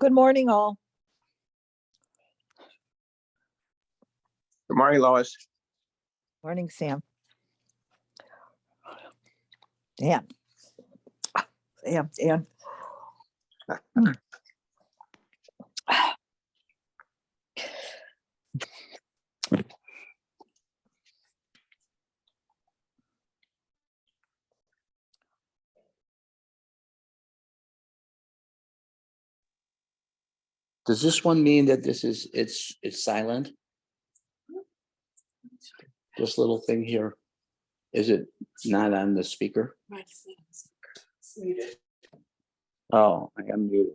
Good morning, all. Good morning, Lois. Morning, Sam. Dan. Dan. Does this one mean that this is, it's silent? This little thing here, is it not on the speaker? Oh, I am muted.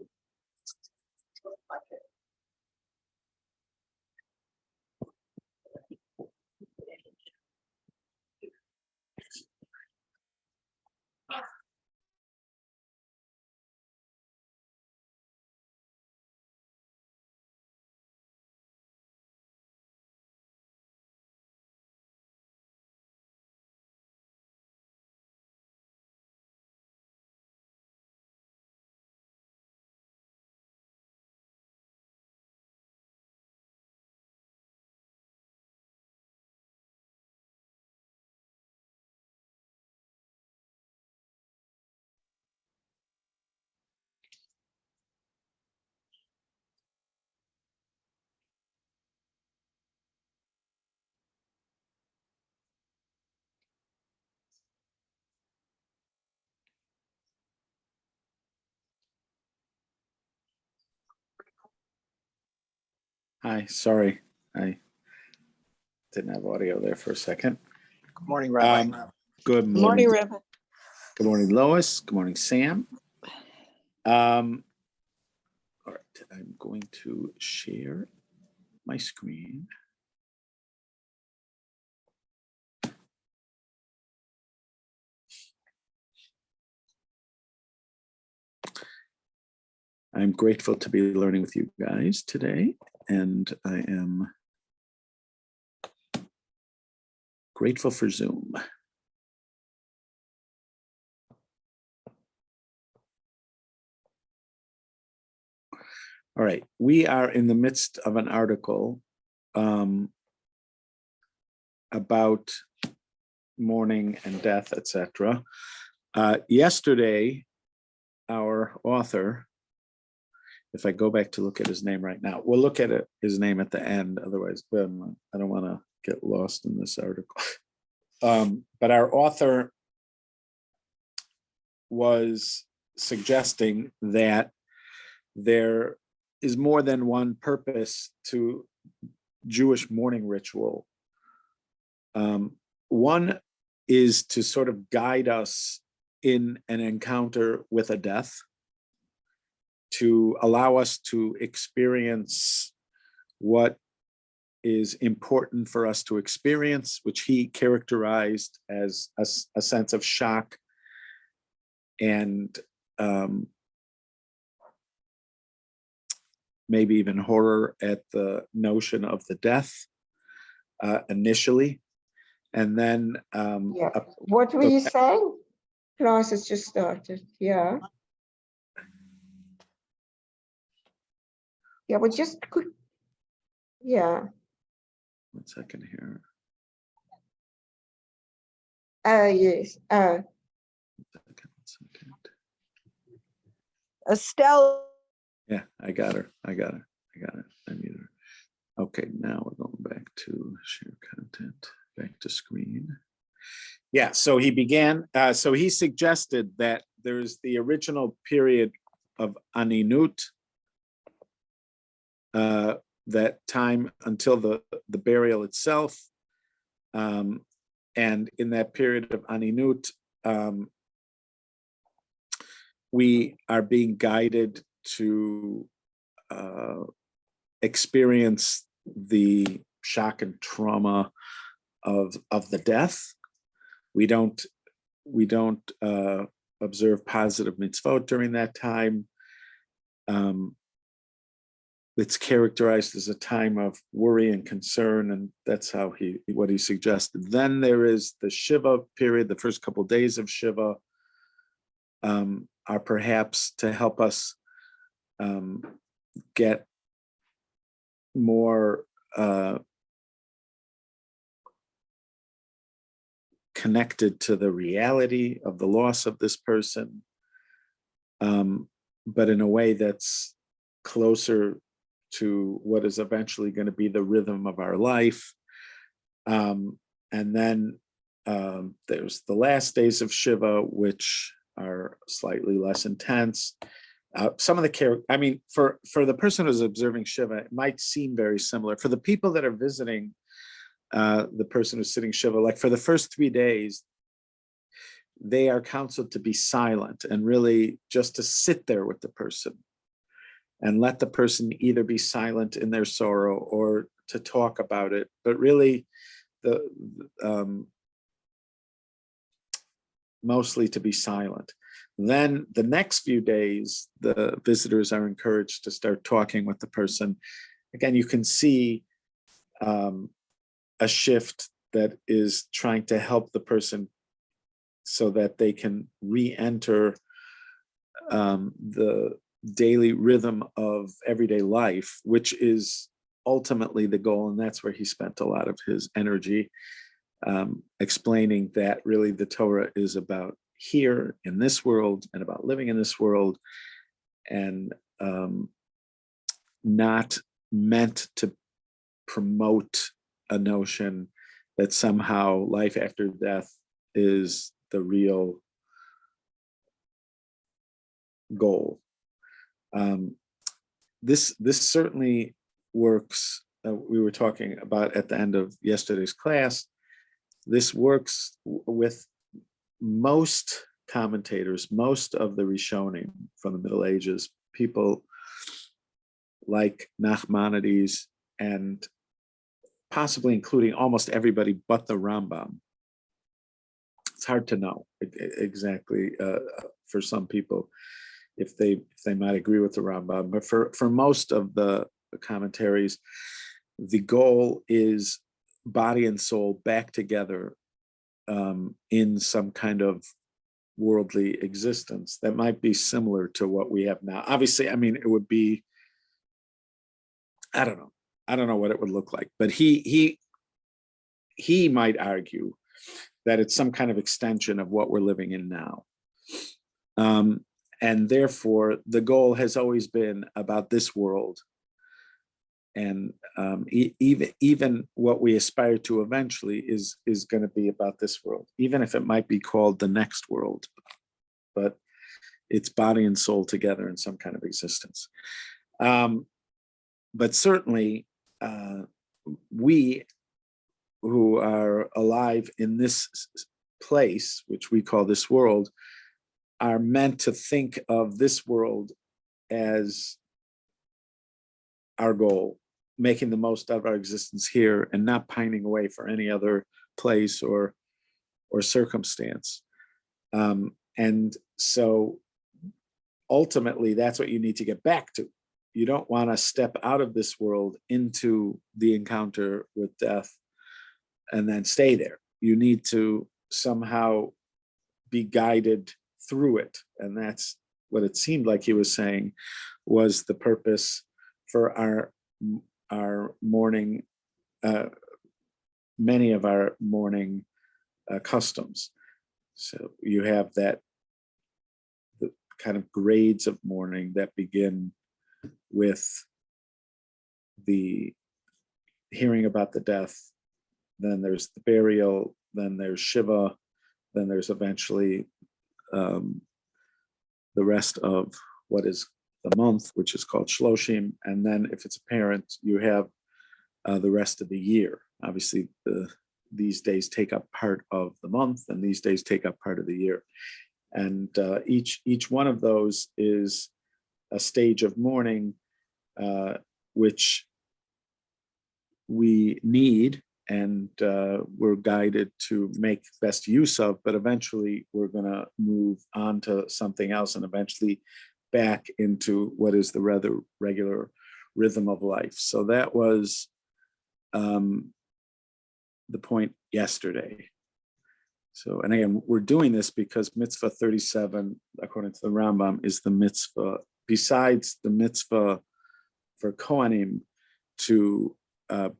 Hi, sorry, I didn't have audio there for a second. Good morning, Rabbi. Good Morning, morning. Rabbi. Good morning, Lois. Good morning, Sam. All right, I'm going to share my screen. I'm grateful to be learning with you guys today, and I am grateful for Zoom. All right, we are in the midst of an article about mourning and death, etc. Yesterday, our author, if I go back to look at his name right now, we'll look at his name at the end, otherwise I don't want to get lost in this article. But our author was suggesting that there is more than one purpose to Jewish mourning ritual. One is to sort of guide us in an encounter with a death, to allow us to experience what is important for us to experience, which he characterized as a sense of shock and maybe even horror at the notion of the death initially. And then What were you saying? Class has just started. Yeah. Yeah, well, just quick. Yeah. 1 second here. Yes. 1 second. Estelle. Yeah, I got her. I muted her. Okay, now we're going back to share content, back to screen. Yeah, so he began, so he suggested that there's the original period of aninut, that time until the burial itself. And in that period of aninut, we are being guided to experience the shock and trauma of the death. We don't observe positive mitzvot during that time. It's characterized as a time of worry and concern, and that's how what he suggested. Then there is the Shiva period. The first couple of days of Shiva are perhaps to help us get more connected to the reality of the loss of this person, but in a way that's closer to what is eventually going to be the rhythm of our life. And then there's the last days of Shiva, which are slightly less intense. Some of the care, I mean, for the person who's observing Shiva, it might seem very similar. For the people that are visiting the person who's sitting Shiva, like for the first 3 days, they are counseled to be silent and really just to sit there with the person and let the person either be silent in their sorrow or to talk about it. But really, mostly to be silent. Then the next few days, the visitors are encouraged to start talking with the person. Again, you can see a shift that is trying to help the person so that they can re-enter the daily rhythm of everyday life, which is ultimately the goal. And that's where he spent a lot of his energy, explaining that really the Torah is about here in this world and about living in this world, and not meant to promote a notion that somehow life after death is the real goal. This certainly works. We were talking about at the end of yesterday's class. This works with most commentators, most of the Rishonim from the Middle Ages, people like Nachmanides, and possibly including almost everybody but the Rambam. It's hard to know exactly for some people if they might agree with the Rambam, but for most of the commentaries, the goal is body and soul back together in some kind of worldly existence that might be similar to what we have now. Obviously, I mean, it would be, I don't know what it would look like, but he might argue that it's some kind of extension of what we're living in now. And therefore, the goal has always been about this world. And even what we aspire to eventually is going to be about this world, even if it might be called the next world. But it's body and soul together in some kind of existence. But certainly, we who are alive in this place, which we call this world, are meant to think of this world as our goal, making the most of our existence here and not pining away for any other place or circumstance. And so ultimately, that's what you need to get back to. You don't want to step out of this world into the encounter with death and then stay there. You need to somehow be guided through it. And that's what it seemed like he was saying was the purpose for our morning, many of our morning customs. So you have the kind of grades of mourning that begin with the hearing about the death, then there's the burial, then there's Shiva, then there's eventually the rest of what is the month, which is called Shloshim, and then if it's a parent, you have the rest of the year. Obviously, these days take up part of the month, and these days take up part of the year. And each one of those is a stage of mourning, which we need and we're guided to make best use of, but eventually we're going to move on to something else and eventually back into what is the rather regular rhythm of life. So that was the point yesterday. So, and again, we're doing this because mitzvah 37, according to the Rambam, is the mitzvah, besides the mitzvah for Kohanim to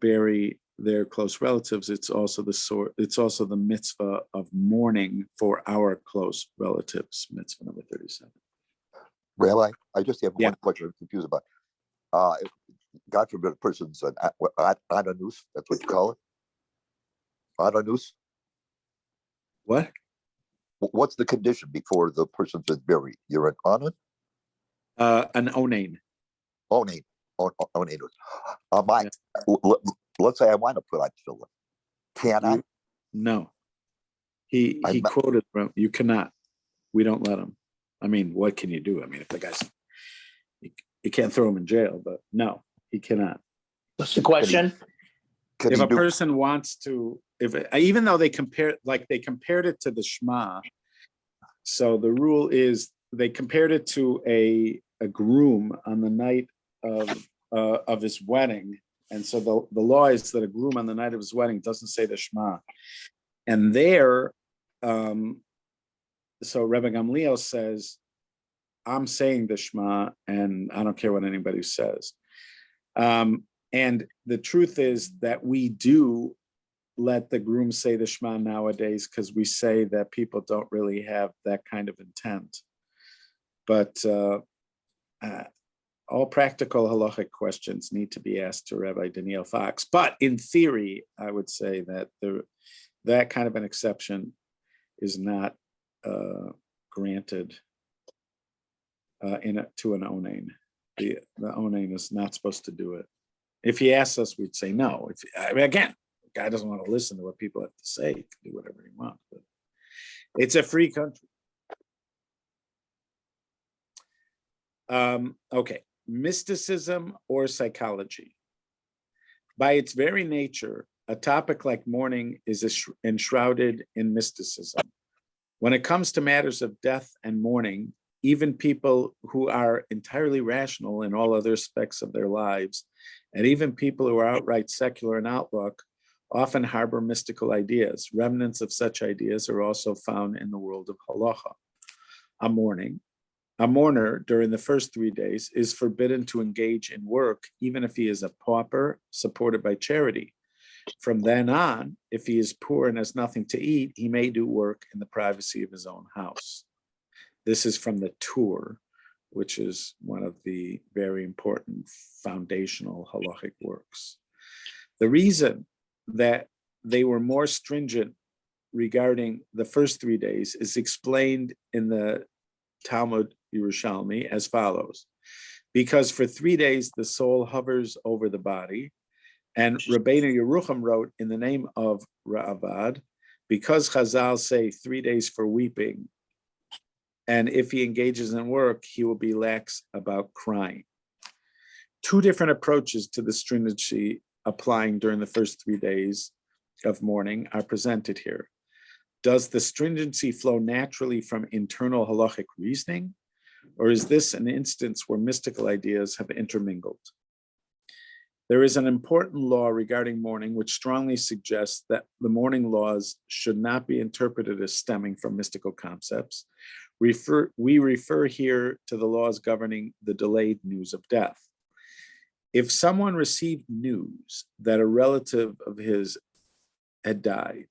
bury their close relatives, it's also the mitzvah of mourning for our close relatives, mitzvah number 37. Rabbi, I just have Yeah. one question I'm confused about. If, God forbid, a person's an ananus, that's what you call it? Ananus? What? What's the condition before the person's been buried? You're an anan? An onain. Onain. Onanus. Yeah. Let's say I want to put on tefillin. Can I? No. He I'm not- quoted from, you cannot. We don't let him. I mean, what can you do? I mean, if the guy's, you can't throw him in jail, but no, he cannot. What's the question? Can If he a do? person wants to, even though they compared it to the Shema, so the rule is they compared it to a groom on the night of his wedding, and so the law is that a groom on the night of his wedding doesn't say the Shema, and there, so Rebbe Gamliel says, I'm saying the Shema, and I don't care what anybody says. And the truth is that we do let the groom say the Shema nowadays because we say that people don't really have that kind of intent. But all practical halachic questions need to be asked to Rabbi Daniel Fox. But in theory, I would say that that kind of an exception is not granted to an onain. The onain is not supposed to do it. If he asks us, we'd say no. Again, the guy doesn't want to listen to what people have to say. He can do whatever he wants. But it's a free country. Okay, mysticism or psychology. By its very nature, a topic like mourning is enshrouded in mysticism. When it comes to matters of death and mourning, even people who are entirely rational in all other aspects of their lives, and even people who are outright secular in outlook, often harbor mystical ideas. Remnants of such ideas are also found in the world of halacha. A mourner during the first 3 days is forbidden to engage in work, even if he is a pauper supported by charity. From then on, if he is poor and has nothing to eat, he may do work in the privacy of his own house. This is from the Torah, which is one of the very important foundational halachic works. The reason that they were more stringent regarding the first 3 days is explained in the Talmud Yerushalmi as follows. Because for 3 days, the soul hovers over the body, and Rabbeinu Yerucham wrote in the name of Ra'avad, because Chazal say 3 days for weeping, and if he engages in work, he will be lax about crying. Two different approaches to the stringency applying during the first 3 days of mourning are presented here. Does the stringency flow naturally from internal halachic reasoning, or is this an instance where mystical ideas have intermingled? There is an important law regarding mourning which strongly suggests that the mourning laws should not be interpreted as stemming from mystical concepts. We refer here to the laws governing the delayed news of death. If someone received news that a relative of his had died,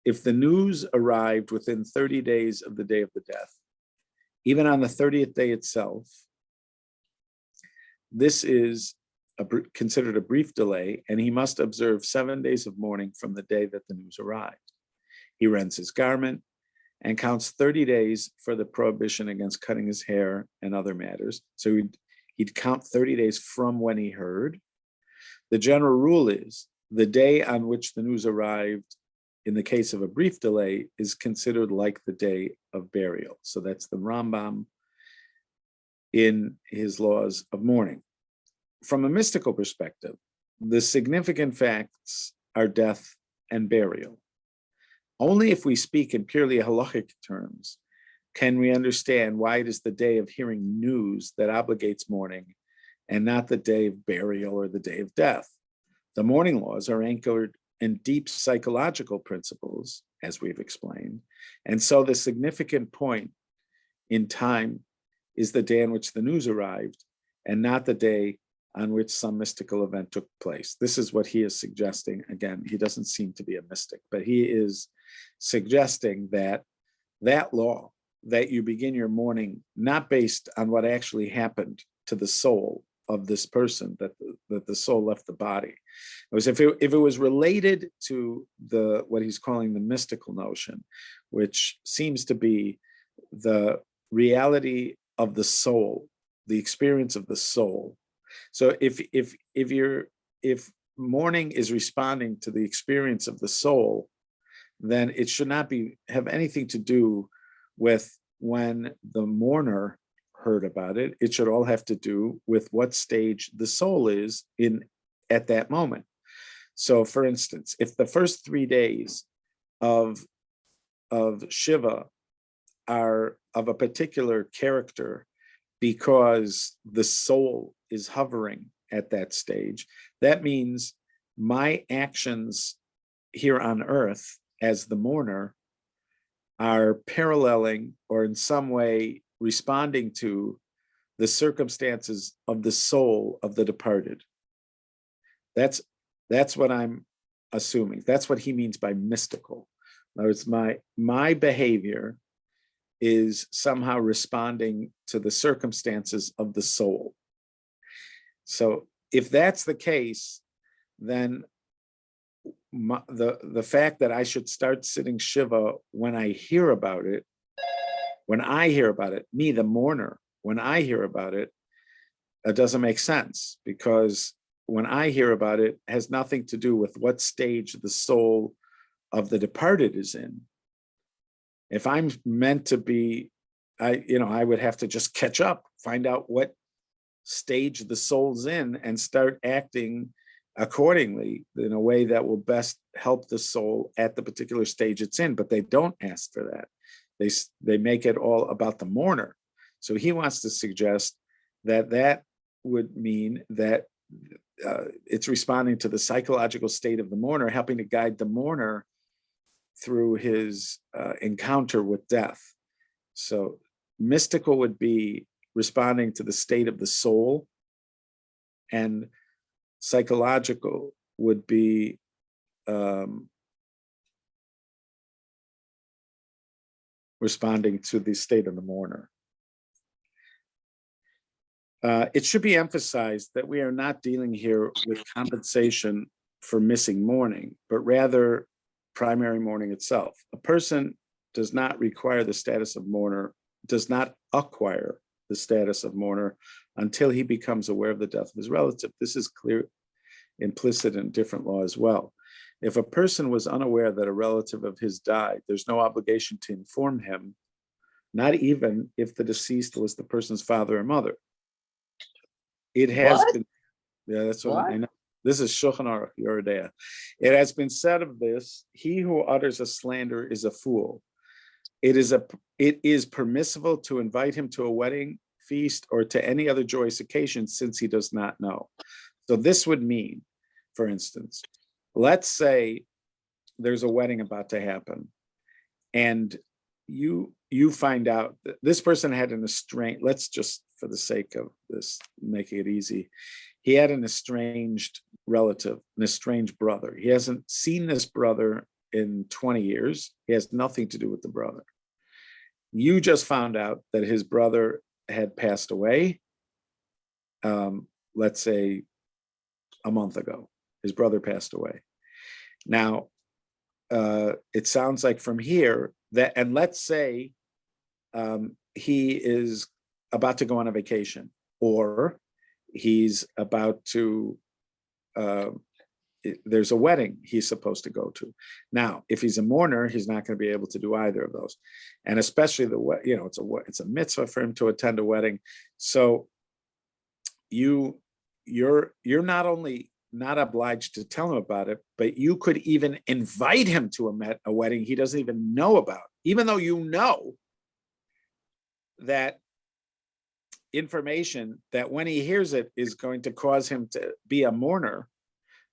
if the news arrived within 30 days of the day of the death, even on the 30th day itself, this is considered a brief delay, and he must observe 7 days of mourning from the day that the news arrived. He rents his garment and counts 30 days for the prohibition against cutting his hair and other matters. So he'd count 30 days from when he heard. The general rule is the day on which the news arrived, in the case of a brief delay, is considered like the day of burial. So that's the Rambam in his laws of mourning. From a mystical perspective, the significant facts are death and burial. Only if we speak in purely halachic terms can we understand why it is the day of hearing news that obligates mourning and not the day of burial or the day of death. The mourning laws are anchored in deep psychological principles, as we've explained, and so the significant point in time is the day on which the news arrived and not the day on which some mystical event took place. This is what he is suggesting. Again, he doesn't seem to be a mystic, but he is suggesting that that law, that you begin your morning not based on what actually happened to the soul of this person, that the soul left the body. It was if it was related to what he's calling the mystical notion, which seems to be the reality of the soul, the experience of the soul. So if morning is responding to the experience of the soul, then it should not have anything to do with when the mourner heard about it. It should all have to do with what stage the soul is in at that moment. So for instance, if the first 3 days of Shiva are of a particular character because the soul is hovering at that stage, that means my actions here on earth as the mourner are paralleling or in some way responding to the circumstances of the soul of the departed. That's what I'm assuming. That's what he means by mystical. In other words, my behavior is somehow responding to the circumstances of the soul. So if that's the case, then the fact that I should start sitting Shiva when I hear about it, me, the mourner, when I hear about it, doesn't make sense, because when I hear about it, has nothing to do with what stage the soul of the departed is in. If I'm meant to be, I would have to just catch up, find out what stage the soul's in and start acting accordingly in a way that will best help the soul at the particular stage it's in. But they don't ask for that. They make it all about the mourner. So he wants to suggest that would mean that it's responding to the psychological state of the mourner, helping to guide the mourner through his encounter with death. So mystical would be responding to the state of the soul, and psychological would be responding to the state of the mourner. It should be emphasized that we are not dealing here with compensation for missing mourning, but rather primary mourning itself. A person does not require the status of mourner, does not acquire the status of mourner until he becomes aware of the death of his relative. This is clear, implicit in different law as well. If a person was unaware that a relative of his died, there's no obligation to inform him, not even if the deceased was the person's father or mother. It has been, yeah, that's what I know. This is Shulchan Aruch Yeridea. It has been said of this: he who utters a slander is a fool. It is permissible to invite him to a wedding feast or to any other joyous occasion, since he does not know. So this would mean, for instance, let's say there's a wedding about to happen, and you find out that this person had an estranged, let's just, for the sake of this, making it easy, he had an estranged relative, an estranged brother. He hasn't seen this brother in 20 years. He has nothing to do with the brother. You just found out that his brother had passed away, let's say a month ago. His brother passed away. Now, it sounds like from here that, and let's say he is about to go on a vacation, or he's about to, there's a wedding he's supposed to go to. Now, if he's a mourner, he's not going to be able to do either of those. And especially it's a mitzvah for him to attend a wedding. So you're not only not obliged to tell him about it, but you could even invite him to a wedding he doesn't even know about, even though you know that information that when he hears it is going to cause him to be a mourner.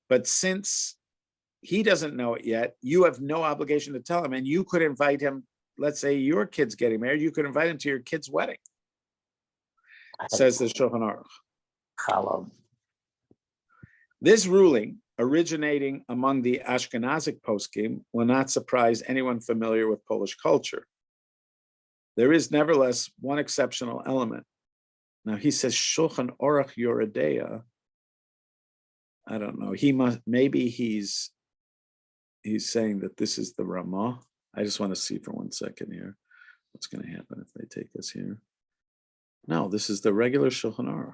But since he doesn't know it yet, you have no obligation to tell him, and you could invite him. Let's say your kid's getting married, you could invite him to your kid's wedding, says the Shulchan Aruch. This ruling, originating among the Ashkenazic poskim, will not surprise anyone familiar with Polish culture. There is nevertheless one exceptional element. Now he says Shulchan Aruch Yoredeya. I don't know. Maybe he's saying that this is the Ramah. I just want to see for 1 second here what's going to happen if they take us here. No, this is the regular Shulchan Aruch.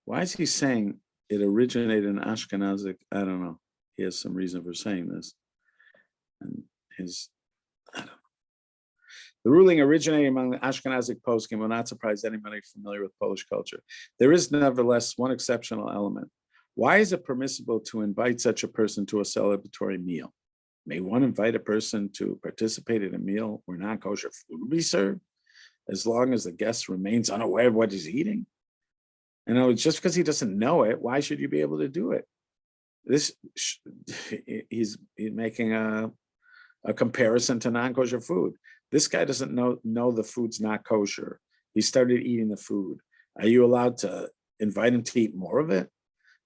Why is he saying it originated in Ashkenazic? I don't know. He has some reason for saying this. And I don't know. The ruling originating among the Ashkenazic poskim will not surprise anybody familiar with Polish culture. There is nevertheless one exceptional element. Why is it permissible to invite such a person to a celebratory meal? May one invite a person to participate in a meal where non-kosher food will be served, as long as the guest remains unaware of what he's eating? Just because he doesn't know it, why should you be able to do it? He's making a comparison to non-kosher food. This guy doesn't know the food's not kosher. He started eating the food. Are you allowed to invite him to eat more of it?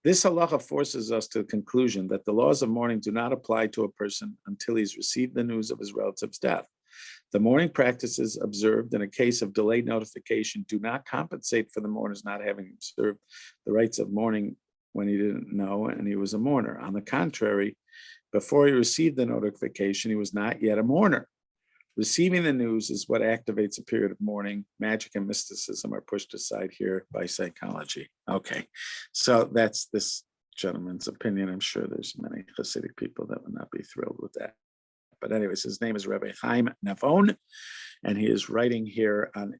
This halacha forces us to the conclusion that the laws of mourning do not apply to a person until he's received the news of his relative's death. The mourning practices observed in a case of delayed notification do not compensate for the mourner's not having observed the rites of mourning when he didn't know and he was a mourner. On the contrary, before he received the notification, he was not yet a mourner. Receiving the news is what activates a period of mourning. Magic and mysticism are pushed aside here by psychology. Okay, so that's this gentleman's opinion. I'm sure there's many Hasidic people that would not be thrilled with that. But anyways, his name is Rabbi Chaim Navon, and he is writing here on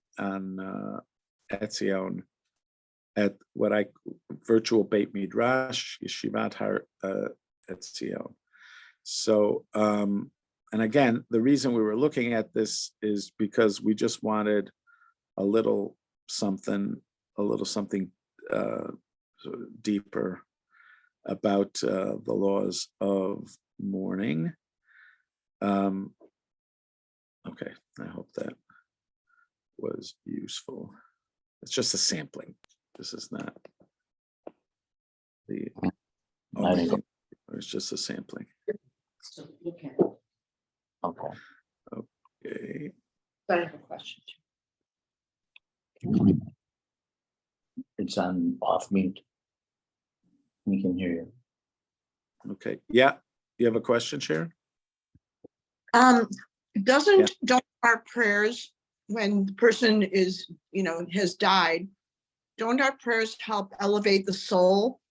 Etzion at what I virtual Beit Midrash Yeshivat Har Etzion. So, and again, the reason we were looking at this is because we just wanted a little something deeper about the laws of mourning. Okay, I hope that was useful. It's just a sampling. This is not the only thing. It's just a sampling. So look at it. Okay. Okay. But I have a question. It's on off mute. We can hear you. Okay. Yeah. You have a question, Sharon? Don't our prayers, when the person is, has died, don't our prayers help elevate the soul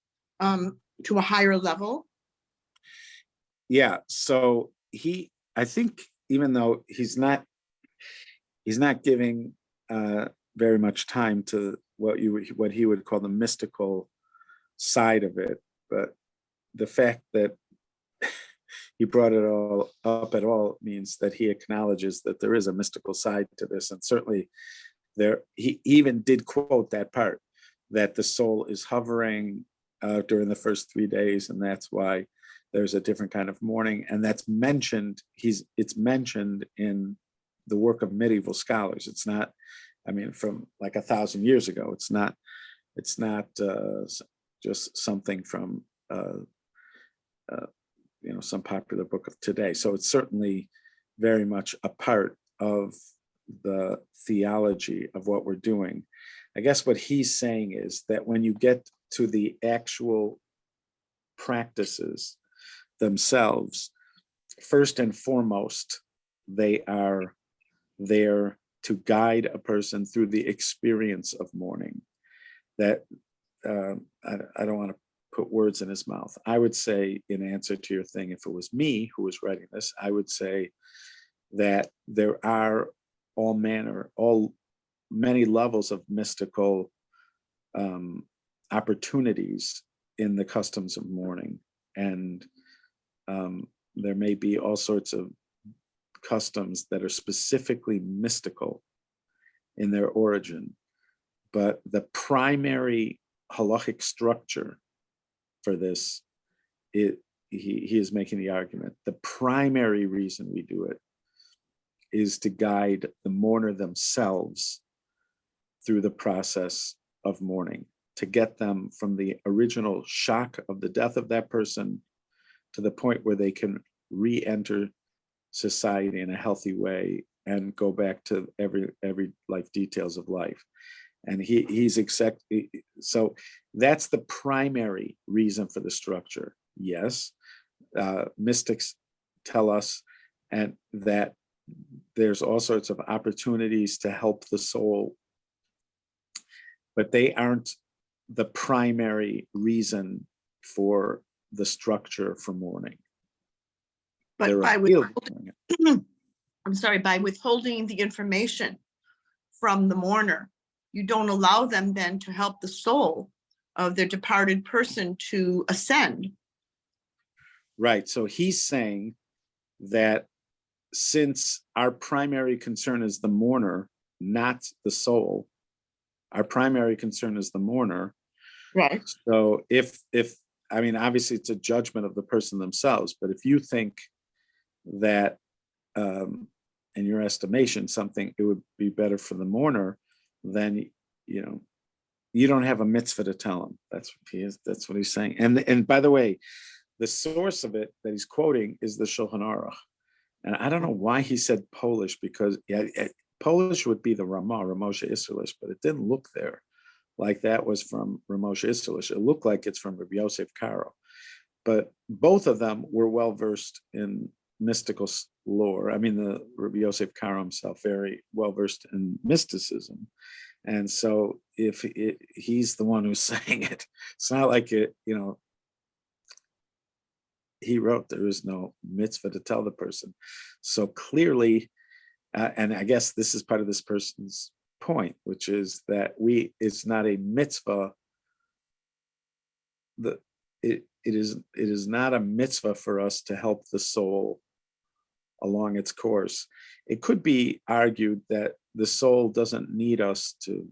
to a higher level? Yeah. So I think even though he's not giving very much time to what he would call the mystical side of it, but the fact that he brought it all up at all means that he acknowledges that there is a mystical side to this, and certainly he even did quote that part that the soul is hovering during the first 3 days, and that's why there's a different kind of mourning, and that's mentioned. It's mentioned in the work of medieval scholars. It's not, from like 1,000 years ago. It's not just something from some popular book of today. So it's certainly very much a part of the theology of what we're doing. I guess what he's saying is that when you get to the actual practices themselves, first and foremost, they are there to guide a person through the experience of mourning. That I don't want to put words in his mouth. I would say, in answer to your thing, if it was me who was writing this, I would say that there are many levels of mystical opportunities in the customs of mourning. And there may be all sorts of customs that are specifically mystical in their origin, but the primary halachic structure for this he is making the argument. The primary reason we do it is to guide the mourner themselves through the process of mourning, to get them from the original shock of the death of that person to the point where they can re-enter society in a healthy way and go back to every life details of life. And so that's the primary reason for the structure. Yes, mystics tell us and that there's all sorts of opportunities to help the soul, but they aren't the primary reason for the structure for mourning. But They're by a field withholding, mourning. I'm sorry, by withholding the information from the mourner, you don't allow them then to help the soul of their departed person to ascend. Right. So he's saying that since our primary concern is the mourner, not the soul, our primary concern is the mourner. Right. So if I mean, obviously it's a judgment of the person themselves, but if you think that in your estimation, it would be better for the mourner, then you don't have a mitzvah to tell him. That's what he's saying. And by the way, the source of it that he's quoting is the Shulchan Aruch. And I don't know why he said Polish, because Polish would be the Ramosha Isserlish, but it didn't look there like that was from Ramosha Isserlish. It looked like it's from Rabbi Yosef Karo. But both of them were well versed in mystical lore. I mean, the Rabbi Yosef Karo himself, very well versed in mysticism. And so if he's the one who's saying it, it's not like he wrote there is no mitzvah to tell the person. So clearly, and I guess this is part of this person's point, which is that it's not a mitzvah. It is not a mitzvah for us to help the soul along its course. It could be argued that the soul doesn't need us to,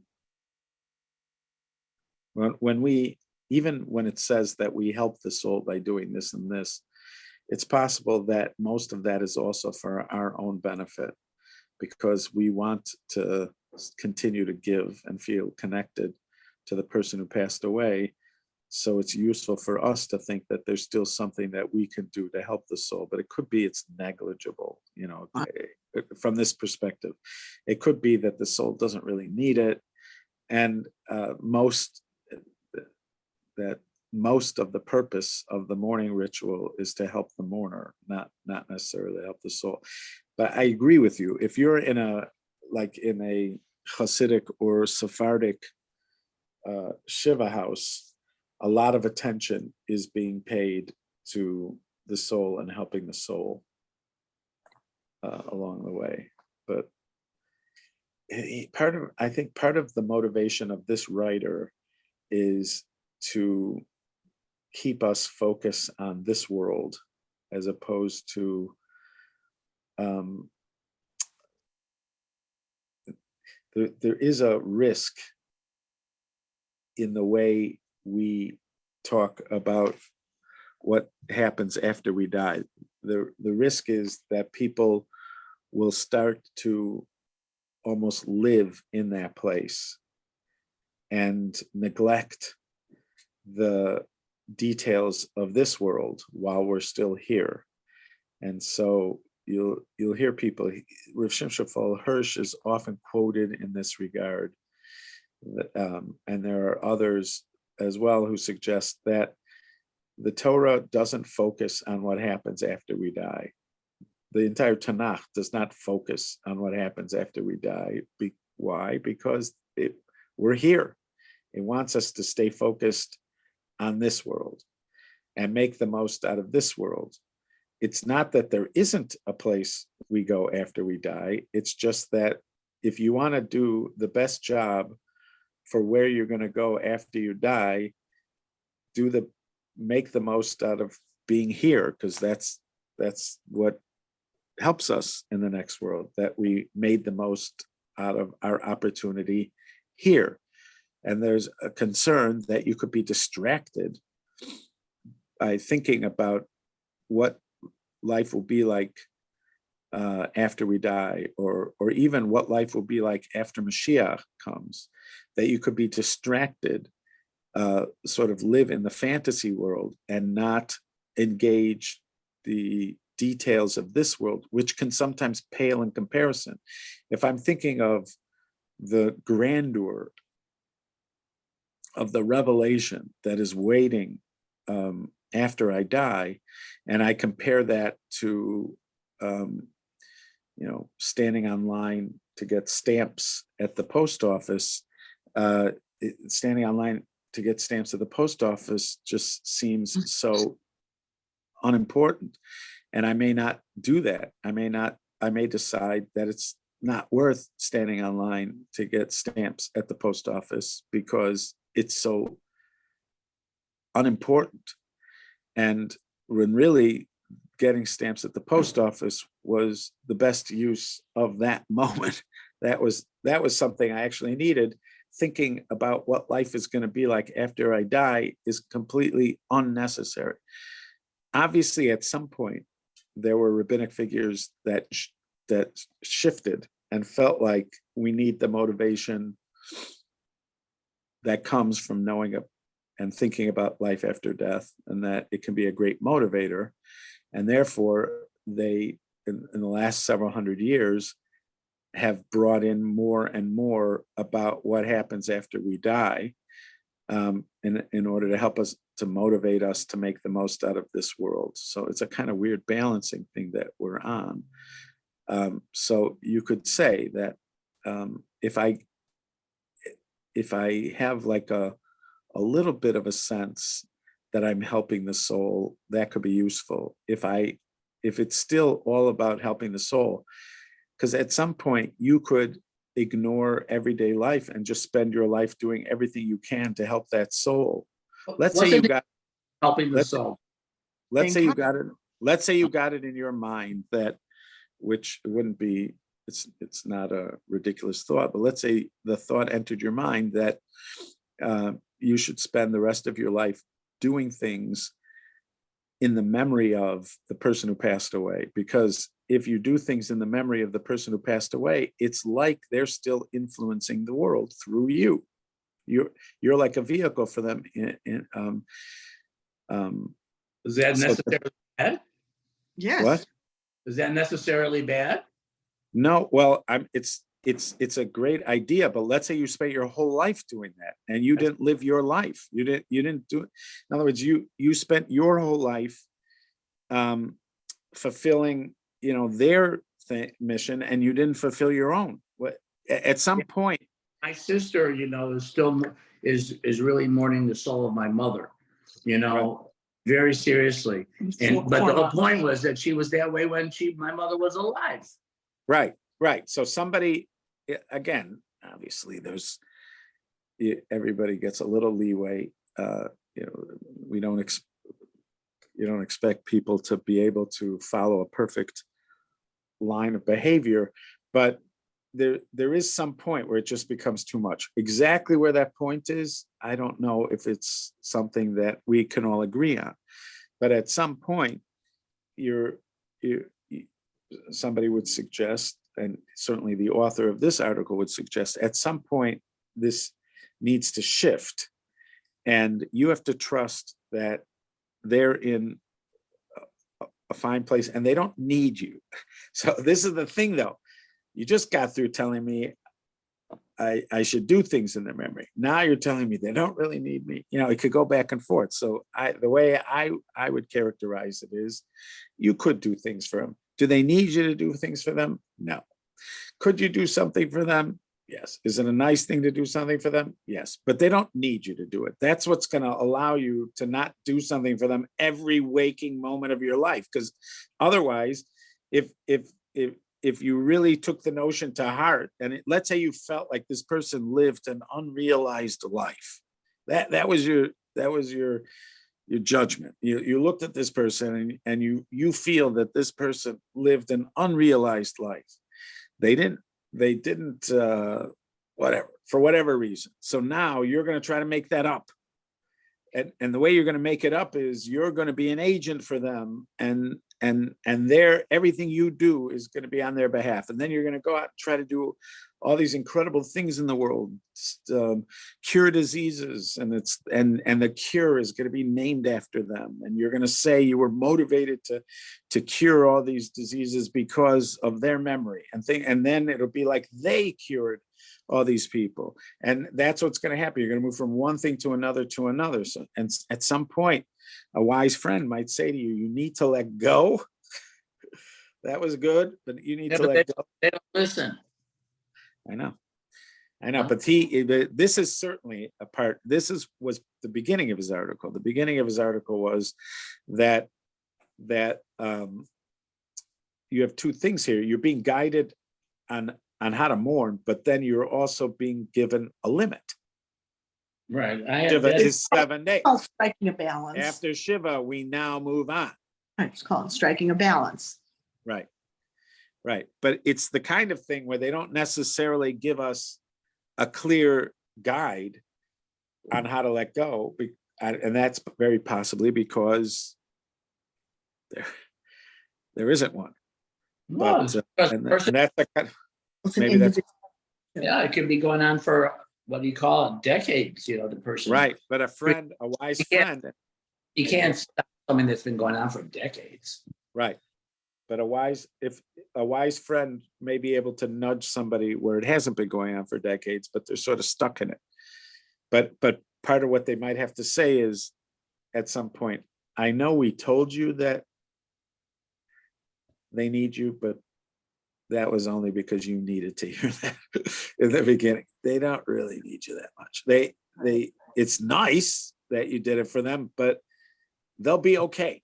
even when it says that we help the soul by doing this and this, it's possible that most of that is also for our own benefit, because we want to continue to give and feel connected to the person who passed away. So it's useful for us to think that there's still something that we can do to help the soul, but it could be it's negligible, from this perspective. It could be that the soul doesn't really need it. And most of the purpose of the mourning ritual is to help the mourner, not necessarily help the soul. But I agree with you. If you're in a Hasidic or Sephardic Shiva house, a lot of attention is being paid to the soul and helping the soul along the way. But I think part of the motivation of this writer is to keep us focused on this world, as opposed to there is a risk in the way we talk about what happens after we die. The risk is that people will start to almost live in that place and neglect the details of this world while we're still here. And so you'll hear people, Rav Shimshon Hirsch is often quoted in this regard. And there are others as well who suggest that the Torah doesn't focus on what happens after we die. The entire Tanakh does not focus on what happens after we die. Why? Because we're here. It wants us to stay focused on this world and make the most out of this world. It's not that there isn't a place we go after we die. It's just that if you want to do the best job for where you're going to go after you die, make the most out of being here, because that's what helps us in the next world, that we made the most out of our opportunity here. And there's a concern that you could be distracted by thinking about what life will be like after we die, or even what life will be like after Mashiach comes, that you could be distracted, sort of live in the fantasy world and not engage the details of this world, which can sometimes pale in comparison. If I'm thinking of the grandeur of the revelation that is waiting after I die, and I compare that to standing online to get stamps at the post office, standing online to get stamps at the post office just seems so unimportant. And I may not do that. I may decide that it's not worth standing online to get stamps at the post office because it's so unimportant. And when really getting stamps at the post office was the best use of that moment. That was something I actually needed. Thinking about what life is going to be like after I die is completely unnecessary. Obviously, at some point, there were rabbinic figures that shifted and felt like we need the motivation that comes from knowing and thinking about life after death, and that it can be a great motivator. And therefore, they, in the last several hundred years, have brought in more and more about what happens after we die, in order to help us, to motivate us to make the most out of this world. So it's a kind of weird balancing thing that we're on. So you could say that if I have like a little bit of a sense that I'm helping the soul, that could be useful. If it's still all about helping the soul, because at some point you could ignore everyday life and just spend your life doing everything you can to help that soul. Let's say you got helping the soul. Let's say you got it. Let's say you got it in your mind that, which wouldn't be, it's not a ridiculous thought, but let's say the thought entered your mind that you should spend the rest of your life doing things in the memory of the person who passed away. Because if you do things in the memory of the person who passed away, it's like they're still influencing the world through you. You're like a vehicle for them. Is that necessarily bad? Yes. What? Is that necessarily bad? No, well, it's a great idea, but let's say you spent your whole life doing that and you didn't live your life. You didn't do it. In other words, you spent your whole life fulfilling, their mission, and you didn't fulfill your own. At some point, my sister, is still is really mourning the soul of my mother, very seriously. But the whole point was that she was that way when my mother was alive. Right. So somebody, again, obviously everybody gets a little leeway. You don't expect people to be able to follow a perfect line of behavior, but there is some point where it just becomes too much. Exactly where that point is, I don't know if it's something that we can all agree on, but at some point, somebody would suggest, and certainly the author of this article would suggest, at some point this needs to shift, and you have to trust that they're in a fine place and they don't need you. So this is the thing, though. You just got through telling me I should do things in their memory. Now you're telling me they don't really need me. It could go back and forth. So the way I would characterize it is, you could do things for them. Do they need you to do things for them? No. Could you do something for them? Yes. Is it a nice thing to do something for them? Yes. But they don't need you to do it. That's what's going to allow you to not do something for them every waking moment of your life. Because otherwise, if you really took the notion to heart, and let's say you felt like this person lived an unrealized life, that was your judgment. You looked at this person and you feel that this person lived an unrealized life. They didn't whatever, for whatever reason. So now you're going to try to make that up. and the way you're going to make it up is you're going to be an agent for them, and their everything you do is going to be on their behalf, and then you're going to go out and try to do all these incredible things in the world, cure diseases, and the cure is going to be named after them, and you're going to say you were motivated to cure all these diseases because of their memory, and then it'll be like they cured all these people, and that's what's going to happen. You're going to move from one thing to another to another. So, and at some point, a wise friend might say to you, "You need to let go." That was good, but you need to let go. They don't listen. I know, but this is certainly a part. Was the beginning of his article. The beginning of his article was that you have two things here. You're being guided on how to mourn, but then you're also being given a limit. Right. Shiva is 7 days. Called striking a balance. After Shiva, we now move on. It's called striking a balance. Right. But it's the kind of thing where they don't necessarily give us a clear guide on how to let go. And that's very possibly because there isn't one. No, But, and that's the kind It's an maybe that's individual. yeah, it could be going on for, what do you call it, decades, the person. right. But a wise friend, You can't stop something that's been going on for decades. right. But if a wise friend may be able to nudge somebody where it hasn't been going on for decades, but they're sort of stuck in it. But part of what they might have to say is, at some point, I know we told you that they need you, but that was only because you needed to hear that in the beginning. They don't really need you that much. It's nice that you did it for them, but they'll be okay.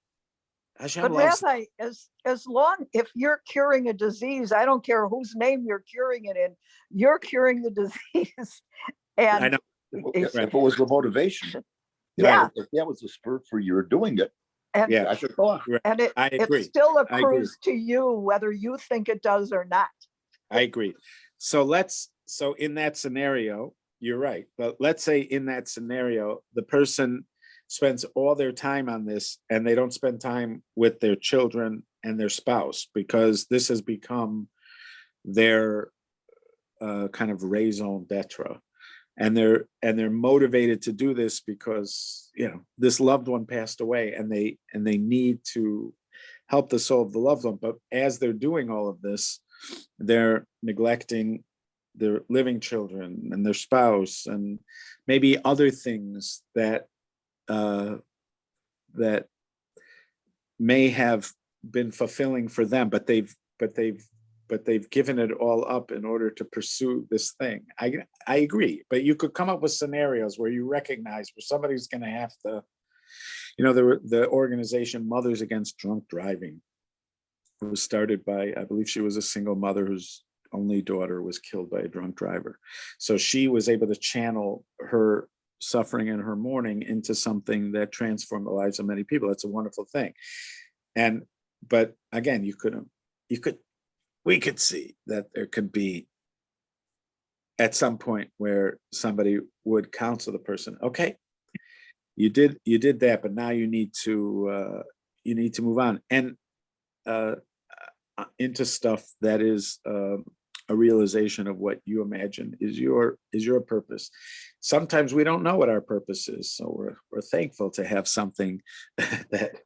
Hashem But loves them. Rabbi, as long, if you're curing a disease, I don't care whose name you're curing it in, you're curing the disease. I And know. If it was the motivation, yeah, if that was the spur for your doing it, and, Yeah. I should go on. and it I agree. still I agree. accrues to you, whether you think it does or not. I agree. So in that scenario, you're right. But let's say in that scenario, the person spends all their time on this and they don't spend time with their children and their spouse, because this has become their kind of raison d'etre. And they're motivated to do this because, this loved one passed away, and they need to help the soul of the loved one. But as they're doing all of this, they're neglecting their living children and their spouse, and maybe other things that may have been fulfilling for them, but they've given it all up in order to pursue this thing. I agree, but you could come up with scenarios where you recognize where somebody's going to have to, the organization Mothers Against Drunk Driving was started by, I believe she was a single mother whose only daughter was killed by a drunk driver. So she was able to channel her suffering and her mourning into something that transformed the lives of many people. It's a wonderful thing. But again, we could see that there could be at some point where somebody would counsel the person, okay, you did that, but now you need to move on and into stuff that is a realization of what you imagine is your purpose. Sometimes we don't know what our purpose is, so we're thankful to have something that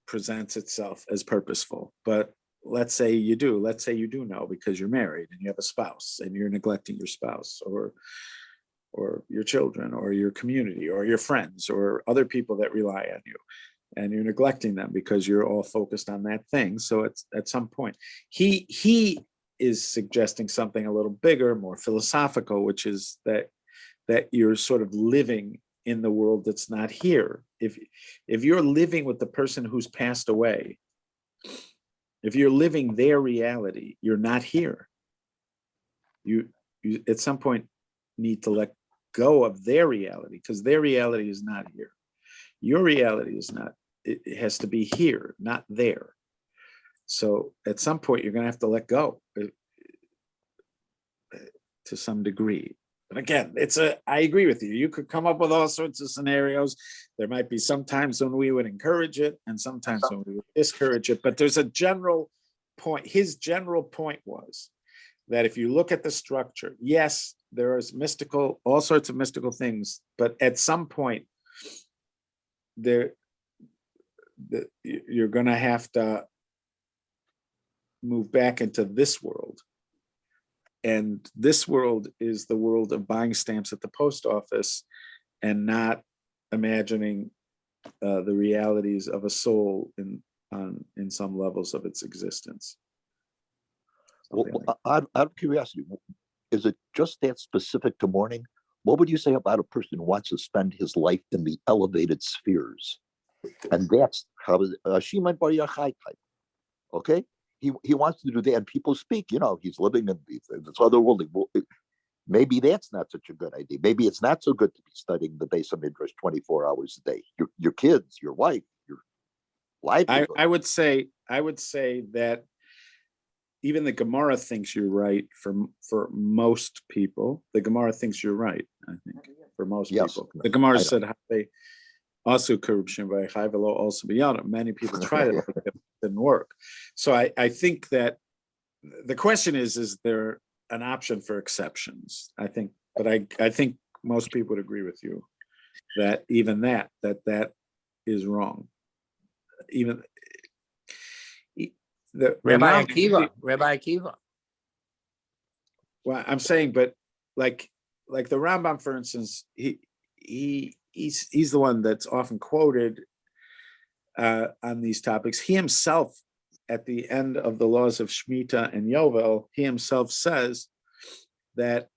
presents itself as purposeful. But let's say you do know, because you're married and you have a spouse and you're neglecting your spouse or your children or your community or your friends or other people that rely on you, and you're neglecting them because you're all focused on that thing. So it's at some point he is suggesting something a little bigger, more philosophical, which is that you're sort of living in the world that's not here. If you're living with the person who's passed away, if you're living their reality, you're not here. You at some point need to let go of their reality, because their reality is not here. Your reality is not. It has to be here, not there. So at some point, you're going to have to let go to some degree. But again, I agree with you. You could come up with all sorts of scenarios. There might be some times when we would encourage it and sometimes when we would discourage it. But there's a general point. His general point was that if you look at the structure, yes, there is all sorts of mystical things, but at some point, you're going to have to move back into this world. And this world is the world of buying stamps at the post office and not imagining the realities of a soul in some levels of its existence. Well, Something like out of curiosity, is it just that specific to mourning? What would you say about a person who wants to spend his life in the elevated spheres? And that's how Shimon Bar Yochai type. Okay, he wants to do that, and people speak. He's living in this other world. Maybe that's not such a good idea. Maybe it's not so good to be studying the Beis Midrash 24 hours a day. Your kids, your wife, your livelihood. I would say that even the Gemara thinks you're right for most people. The Gemara thinks you're right, I think, for most people. The Gemara said they also also beyond. Many people tried it, but it didn't work. So I think that the question is there an option for exceptions? I think, but I think most people would agree with you that even that is wrong. Even Rabbi Akiva. Well, I'm saying, but like the Rambam, for instance, he's the one that's often quoted on these topics. He himself, at the end of the laws of Shemitah and Yovel, he himself says that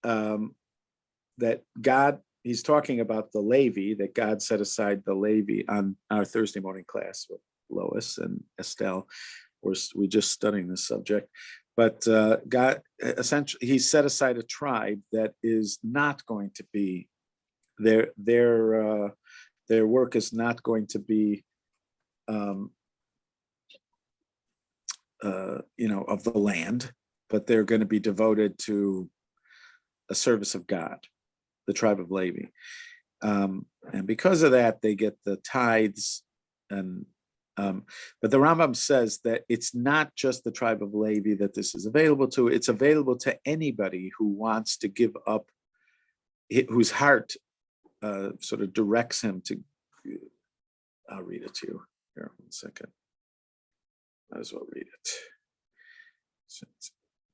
that God, he's talking about the Levi, that God set aside the Levi on our Thursday morning class with Lois and Estelle. We're just studying this subject, but God essentially, he set aside a tribe that is not going to be their work is not going to be of the land, but they're going to be devoted to a service of God, the tribe of Levi, and because of that, they get the tithes. And but the Rambam says that it's not just the tribe of Levi that this is available to; it's available to anybody who wants to give up, whose heart sort of directs him to. I'll read it to you here. 1 second. Might as well read it. So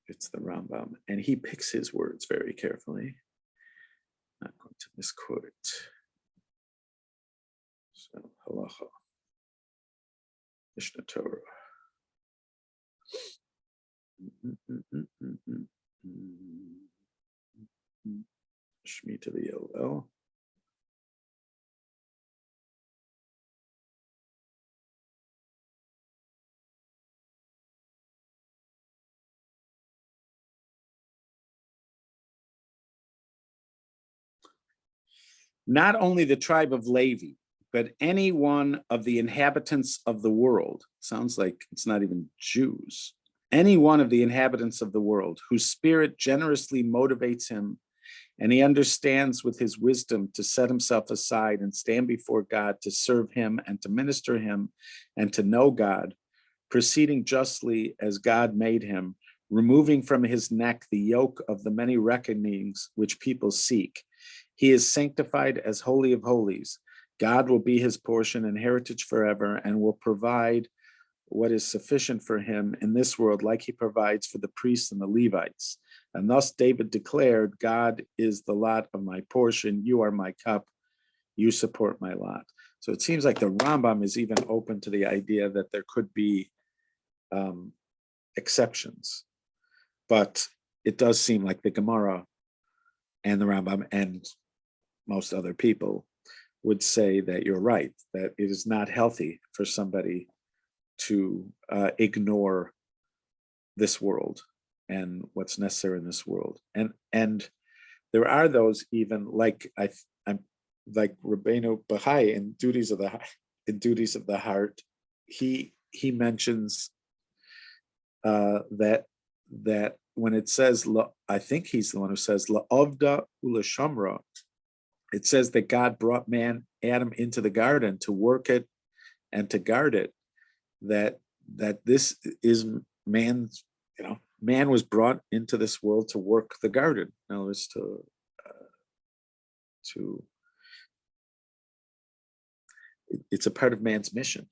it's the Rambam, and he picks his words very carefully. Not going to misquote it. So halacha, Mishnah Torah. Shemitah v'Yovel. Not only the tribe of Levi, but any one of the inhabitants of the world, sounds like it's not even Jews, any one of the inhabitants of the world whose spirit generously motivates him and he understands with his wisdom to set himself aside and stand before God to serve him and to minister him and to know God, proceeding justly as God made him, removing from his neck the yoke of the many reckonings which people seek. He is sanctified as Holy of Holies. God will be his portion and heritage forever and will provide what is sufficient for him in this world, like he provides for the priests and the Levites. And thus David declared, God is the lot of my portion. You are my cup. You support my lot. So it seems like the Rambam is even open to the idea that there could be exceptions. But it does seem like the Gemara and the Rambam and most other people would say that you're right, that it is not healthy for somebody to ignore this world and what's necessary in this world. And there are those even like I'm like Rabbeinu Bahai in Duties of the Heart. He mentions that when it says, I think he's the one who says, La'avda u'lashamra, it says that God brought Adam into the garden to work it and to guard it. That this is man's, man was brought into this world to work the garden. In other words, it's a part of man's mission.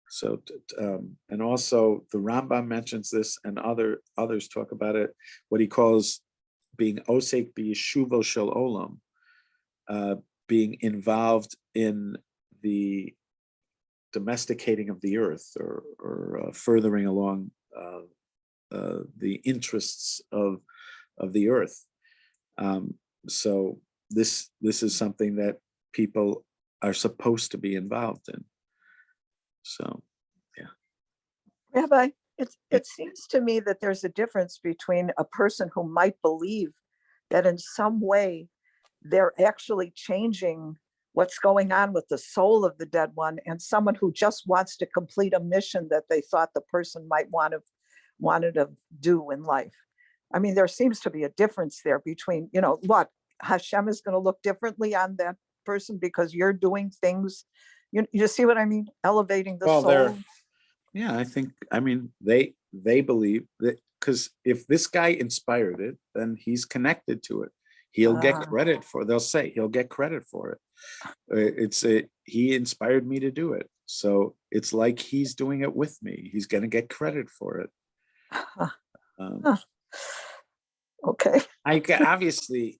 So, and also the Rambam mentions this, and others talk about it, what he calls being osek b'yeshuvo shel olam, being involved in the domesticating of the earth, or furthering along the interests of the earth. So this is something that people are supposed to be involved in. So, yeah. Rabbi, it seems to me that there's a difference between a person who might believe that in some way they're actually changing what's going on with the soul of the dead one, and someone who just wants to complete a mission that they thought the person might wanted to do in life. I mean, there seems to be a difference there between, what Hashem is going to look differently on that person because you're doing things. You see what I mean? Elevating the soul. Yeah, they believe that, because if this guy inspired it, then he's connected to it. He'll get credit they'll say he'll get credit for it. He inspired me to do it. So it's like he's doing it with me. He's going to get credit for it. Okay. Obviously,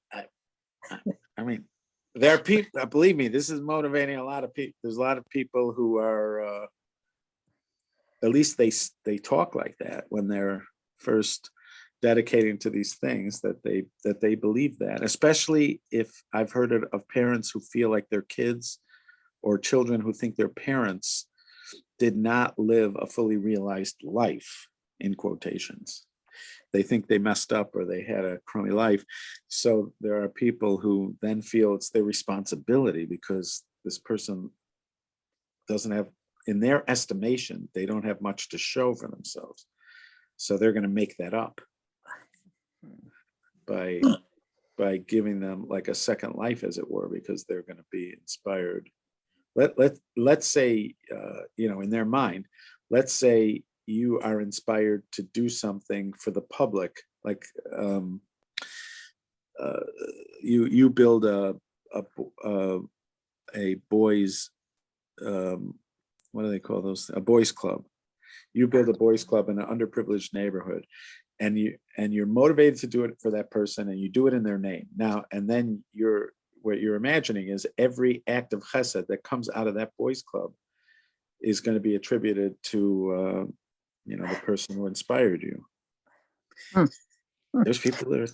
there are people, believe me, this is motivating a lot of people. There's a lot of people who are, at least they talk like that when they're first dedicating to these things, that they believe that, especially if I've heard it of parents who feel like their kids, or children who think their parents did not live a fully realized life, in quotations. They think they messed up or they had a crummy life. So there are people who then feel it's their responsibility because this person doesn't have, in their estimation, they don't have much to show for themselves. So they're going to make that up by giving them like a second life, as it were, because they're going to be inspired. Let's say, in their mind, let's say you are inspired to do something for the public, like you build a boys, what do they call those? A boys club. You build a boys club in an underprivileged neighborhood, and you're motivated to do it for that person, and you do it in their name. Now, and then what you're imagining is every act of chesed that comes out of that boys club is going to be attributed to the person who inspired you. There's people that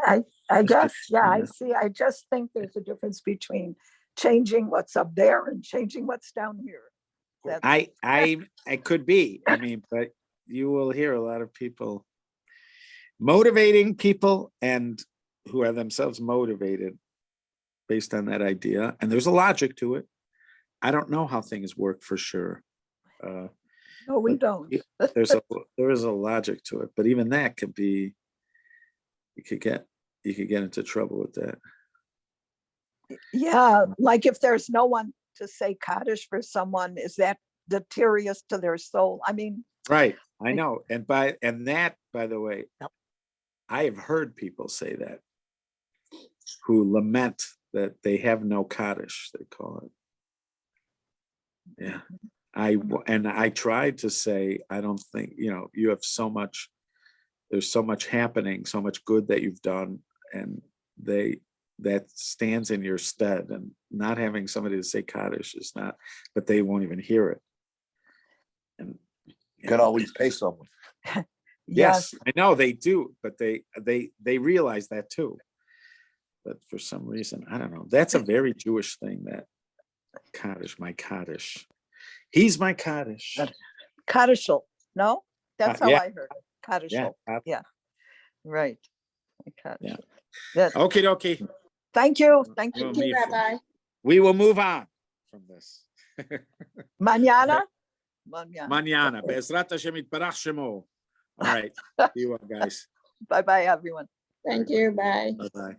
are, I guess, yeah, I see. I just think there's a difference between changing what's up there and changing what's down here. I could be. But you will hear a lot of people motivating people and who are themselves motivated based on that idea. And there's a logic to it. I don't know how things work for sure. No, we don't. There is a logic to it, but even that could be, you could get into trouble with that. Yeah, like if there's no one to say Kaddish for someone, is that deleterious to their soul? Right, I know. And that, by the way, I have heard people say that, who lament that they have no Kaddish, they call it. Yeah. I tried to say, I don't think, you have so much, there's so much happening, so much good that you've done, and that stands in your stead, and not having somebody to say Kaddish is not, but they won't even hear it. And you can always pay someone. Yes, I know they do, but they realize that too. But for some reason, I don't know. That's a very Jewish thing, that Kaddish, my Kaddish. He's my Kaddish. Kaddishal. No, that's how yeah. I heard it. Kaddishal. Yeah. Yeah. Right. Yeah. That, Okie dokie. thank you. Thank you. We'll Thank you, Rabbi. We will move on from this. Mañana. Mañana. Be'ezrat Hashem yitbarach shemo. All right. See you all, guys. Bye-bye, everyone. Thank you, bye. Bye-bye.